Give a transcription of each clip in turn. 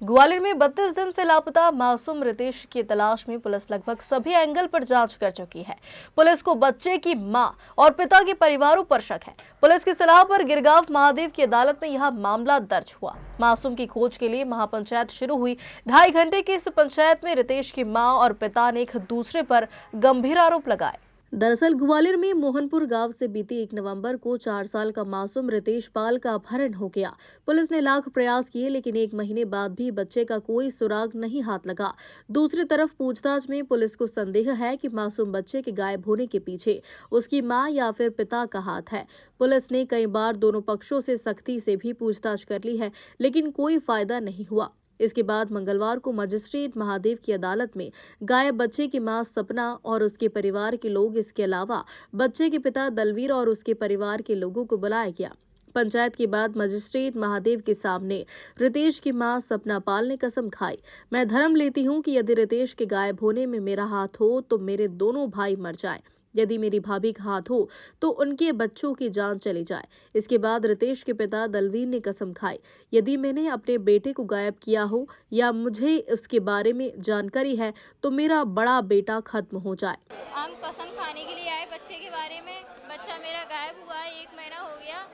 ग्वालियर में 32 दिन से लापता मासूम रितेश की तलाश में पुलिस लगभग सभी एंगल पर जांच कर चुकी है। पुलिस को बच्चे की मां और पिता के परिवारों पर शक है। पुलिस की सलाह पर गिरगांव महादेव की अदालत में यह मामला दर्ज हुआ। मासूम की खोज के लिए महापंचायत शुरू हुई। 2.5 घंटे की इस पंचायत में रितेश की मां और पिता ने एक दूसरे पर गंभीर आरोप लगाए। दरअसल ग्वालियर में मोहनपुर गांव से बीती 1 नवंबर को 4 साल का मासूम रितेश पाल का अपहरण हो गया। पुलिस ने लाख प्रयास किए लेकिन 1 महीने बाद भी बच्चे का कोई सुराग नहीं हाथ लगा। दूसरी तरफ पूछताछ में पुलिस को संदेह है कि मासूम बच्चे के गायब होने के पीछे उसकी मां या फिर पिता का हाथ है। पुलिस ने कई बार दोनों पक्षों से सख्ती से भी पूछताछ कर ली है लेकिन कोई फायदा नहीं हुआ। इसके बाद मंगलवार को मजिस्ट्रेट महादेव की अदालत में गायब बच्चे की मां सपना और उसके परिवार के लोग, इसके अलावा बच्चे के पिता दलवीर और उसके परिवार के लोगों को बुलाया गया। पंचायत के बाद मजिस्ट्रेट महादेव के सामने रितेश की मां सपना पाल ने कसम खाई, मैं धर्म लेती हूं कि यदि रितेश के गायब होने में मेरा हाथ हो तो मेरे दोनों भाई मर जाएं। यदि मेरी भाभी का हाथ हो तो उनके बच्चों की जान चली जाए। इसके बाद रितेश के पिता दलवीर ने कसम खाई, यदि मैंने अपने बेटे को गायब किया हो या मुझे उसके बारे में जानकारी है तो मेरा बड़ा बेटा खत्म हो जाए। हम कसम खाने के लिए आए बच्चे के बारे में। बच्चा मेरा गायब हुआ है, 1 महीना हो गया।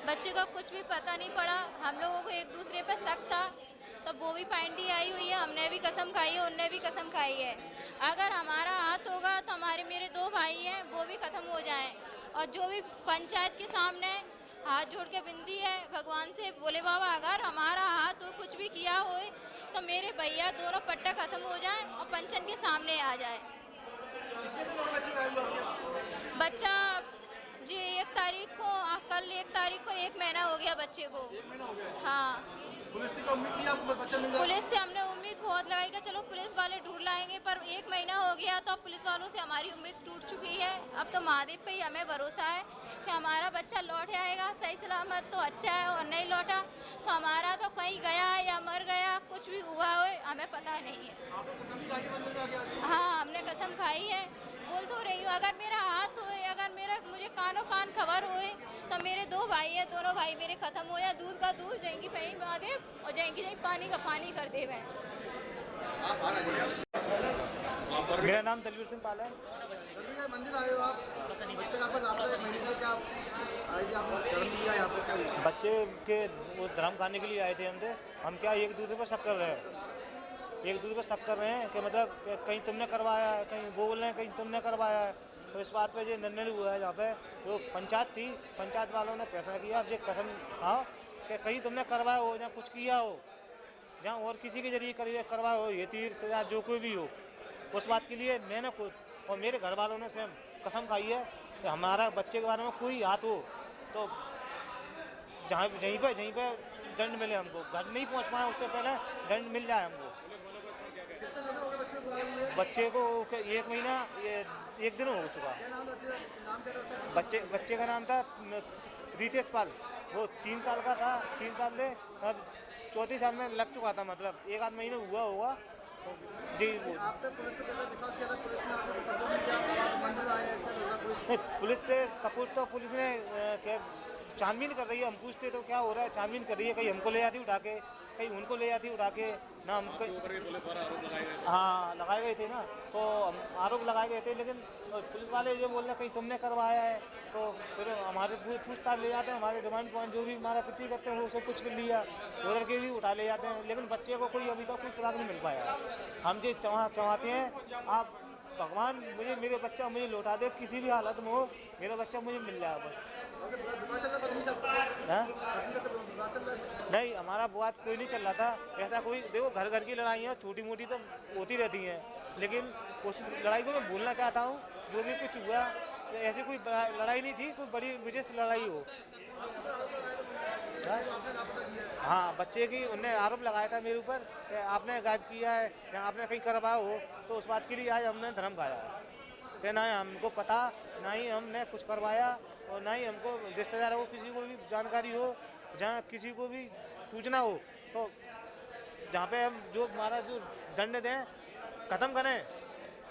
बच्चे का कुछ भी पता नहीं पड़ा। हम लोगों को एक दूसरे पर शक था, तब वो भी पार्टी आई हुई है, हमने भी कसम खाई है, उनने भी कसम खाई है। अगर हमारा हाथ होगा तो हमारे मेरे 2 भाई हैं, वो भी खत्म हो जाएं। और जो भी पंचायत के सामने हाथ जोड़ के विनती है भगवान से, बोले बाबा अगर हमारा हाथ हो, कुछ भी किया हो तो मेरे भैया दोनों पट्टा खत्म हो जाए और पंचन के सामने आ जाए। बच्चा जी 1 तारीख को, कल 1 तारीख को 1 महीना हो गया बच्चे को। हाँ, पुलिस से हमने उम्मीद बहुत लगाई कि चलो पुलिस वाले ढूंढ लाएंगे, पर 1 महीना हो गया तो अब पुलिस वालों से हमारी उम्मीद टूट चुकी है। अब तो महादेव पे ही हमें भरोसा है कि हमारा बच्चा लौट आएगा सही सलामत, तो अच्छा है, और नहीं लौटा तो हमारा तो कहीं गया या मर गया, कुछ भी हुआ हो हमें पता नहीं है। हाँ, हमने कसम खाई है। बोल तो रही हूँ, अगर मेरा हाथ होए, अगर मेरा मुझे कानों कान खबर होए तो मेरे 2 भाई हैं, दोनों भाई मेरे खत्म हो जाए। दूध का दूध, जाएंगी भाई महादेव, और जाएंगी जाएंगी पानी का पानी कर दे। मेरा नाम दलवीर सिंह पाल है। मंदिर आए हो आप? बच्चे का आपका लापता है, 1 महीने से क्या आए, आपने धर्म लिया यहाँ पर? क्या बच्चे के वो धर्म खाने के लिए आए थे हम क्या एक दूसरे पर शक कर रहे हैं, एक दूसरे पर शक कर रहे हैं कि मतलब कहीं तुमने करवाया है, कहीं वो बोल रहे हैं कहीं तुमने करवाया है। तो इस बात पे जो निर्णय हुआ है, जहाँ पे जो पंचायत थी, पंचायत वालों ने फैसला किया ये कसम खाओ कि कहीं तुमने करवाया हो या कुछ किया हो, जहाँ और किसी के जरिए करवाया हो, ये तीर्थ या जो कोई भी हो, उस बात के लिए मैंने खुद और मेरे घर वालों ने स्वयं कसम खाई है कि हमारा बच्चे के बारे में कोई हाथ हो तो जहीं पे दंड मिले हमको। घर नहीं पहुंच पाए उससे पहले दंड मिल जाए हमको। बच्चे को 1 महीना 1 दिन हो चुका। बच्चे का नाम था रितेश पाल। वो 3 साल का था, 3 साल से अब 34 साल में लग चुका था, मतलब 1 आध महीने हुआ होगा जी। पुलिस से सपोर्ट तो पुलिस ने छानबीन कर रही है। हम पूछते तो क्या हो रहा है, छानबीन कर रही है, कहीं हमको ले जाती उठा के, कहीं उनको ले जाती उठा के ना। हम हाँ लगाए गए थे ना, तो आरोप लगाए गए थे, लेकिन पुलिस वाले ये बोल रहे कहीं तुमने करवाया है, तो फिर हमारे पूछताछ ले जाते हैं। हमारे डिमांड पॉइंट जो भी हमारा प्रति करते हैं वो सब कुछ कर लिया, उधर के भी उठा ले जाते हैं, लेकिन बच्चे को कोई अभी तक कोई सुराग नहीं मिल पाया। हम जो चाहते हैं आप भगवान मुझे मेरे बच्चा मुझे लौटा दे, किसी भी हालत में हो मेरा बच्चा मुझे मिल जाए बस। नहीं, हमारा बात कोई नहीं चल रहा था ऐसा कोई। देखो घर घर की लड़ाइयाँ छोटी मोटी तो होती रहती हैं, लेकिन उस लड़ाई को मैं भूलना चाहता हूँ। जो भी कुछ हुआ ऐसी कोई लड़ाई नहीं थी, कोई बड़ी विशेष लड़ाई हो। हाँ, बच्चे की उनने आरोप लगाया था मेरे ऊपर कि आपने गायब किया है या आपने कहीं करवाया हो, तो उस बात के लिए आज हमने धर्म खाया कि ना ही हमको पता, ना ही हमने कुछ करवाया और ना ही हमको रिश्तेदारों को किसी को भी जानकारी हो, जहाँ किसी को भी सूचना हो, तो जहाँ पे हम जो हमारा जो दंड दें ख़त्म करें।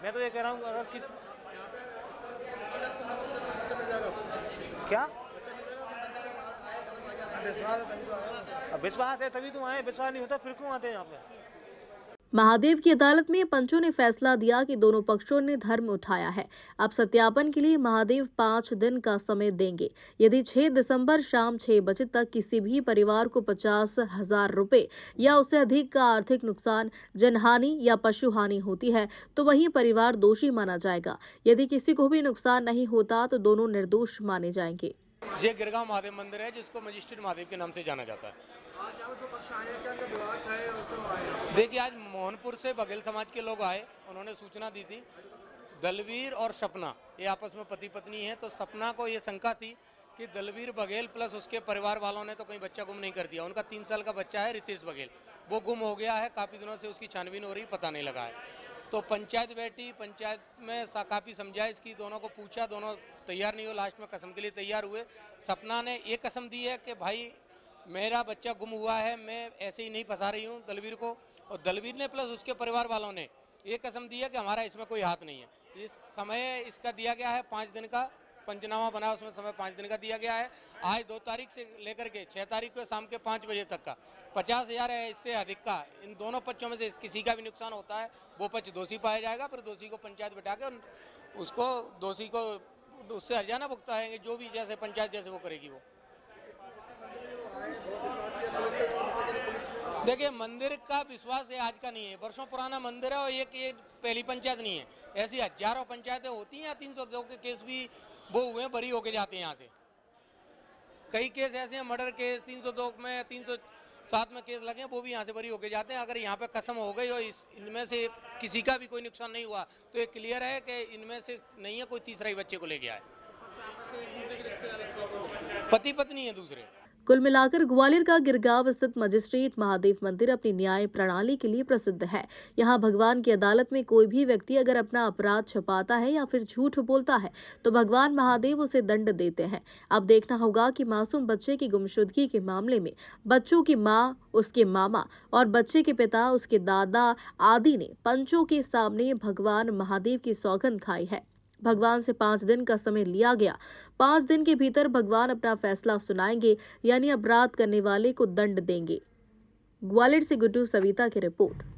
मैं तो ये कह रहा हूँ अगर किस क्या विश्वास है तभी तो आए हो। अब विश्वास है तभी तो आए, विश्वास नहीं होता फिर क्यों आते हैं यहाँ पे। महादेव की अदालत में पंचों ने फैसला दिया कि दोनों पक्षों ने धर्म उठाया है। अब सत्यापन के लिए महादेव 5 दिन का समय देंगे। यदि 6 दिसंबर शाम 6 बजे तक किसी भी परिवार को 50,000 रुपए या उससे अधिक का आर्थिक नुकसान, जनहानि या पशु हानि होती है तो वही परिवार दोषी माना जाएगा। यदि किसी को भी नुकसान नहीं होता तो दोनों निर्दोष माने जाएंगे। ये गिरगांव महादेव मंदिर है जिसको मजिस्ट्रेट महादेव के नाम से जाना जाता है। आज यहाँ पे 2 पक्ष आए हैं, क्या इनका विवाद है और क्यों आए हैं? देखिए, आज मोहनपुर से बघेल समाज के लोग आए, उन्होंने सूचना दी थी दलवीर और सपना ये आपस में पति पत्नी है। तो सपना को ये शंका थी कि दलवीर बघेल प्लस उसके परिवार वालों ने तो कहीं बच्चा गुम नहीं कर दिया। उनका 3 साल का बच्चा है रितेश बघेल, वो गुम हो गया है। काफ़ी दिनों से उसकी छानबीन हो रही, पता नहीं लगा है। तो पंचायत बैठी, पंचायत में काफ़ी समझाइश की, दोनों को पूछा, दोनों तैयार नहीं हो, लास्ट में कसम के लिए तैयार हुए। सपना ने ये कसम दी है कि भाई मेरा बच्चा गुम हुआ है, मैं ऐसे ही नहीं फंसा रही हूँ दलवीर को। और दलवीर ने प्लस उसके परिवार वालों ने ये कसम दी है कि हमारा इसमें कोई हाथ नहीं है। इस समय इसका दिया गया है 5 दिन का, पंचनामा बना उसमें समय 5 दिन का दिया गया है। आज 2 तारीख से लेकर के 6 तारीख को शाम के 5 बजे तक का 50,000 है, इससे अधिक का इन दोनों पक्षों में से किसी का भी नुकसान होता है वो पक्ष दोषी पाया जाएगा। फिर दोषी को पंचायत बिठा के उसको दोषी को उससे हर्जाना भुगताएंगे, जो भी जैसे पंचायत जैसे वो करेगी। वो देखिए, मंदिर का विश्वास है आज का नहीं है, वर्षों पुराना मंदिर है और ये पहली पंचायत नहीं है। ऐसी हजारों पंचायतें होती हैं। 302 के केस भी वो हुए हैं, बरी होके जाते हैं यहाँ से। कई केस ऐसे हैं, मर्डर केस 302 में, 307 में केस लगे हैं, वो भी यहाँ से बरी होके जाते हैं। अगर यहाँ पे कसम हो गई और इनमें से किसी का भी कोई नुकसान नहीं हुआ तो ये क्लियर है कि इनमें से नहीं है कोई तीसरा ही बच्चे को ले गया है। पति पत्नी है दूसरे। कुल मिलाकर ग्वालियर का गिरगांव स्थित मजिस्ट्रेट महादेव मंदिर अपनी न्याय प्रणाली के लिए प्रसिद्ध है। यहाँ भगवान की अदालत में कोई भी व्यक्ति अगर अपना अपराध छुपाता है या फिर झूठ बोलता है तो भगवान महादेव उसे दंड देते हैं। अब देखना होगा कि मासूम बच्चे की गुमशुदगी के मामले में बच्चों की मां, उसके मामा और बच्चे के पिता, उसके दादा आदि ने पंचों के सामने भगवान महादेव की सौगंध खाई है। भगवान से 5 दिन का समय लिया गया। 5 दिन के भीतर भगवान अपना फैसला सुनाएंगे, यानी अपराध करने वाले को दंड देंगे। ग्वालियर से गुड्डू सविता की रिपोर्ट।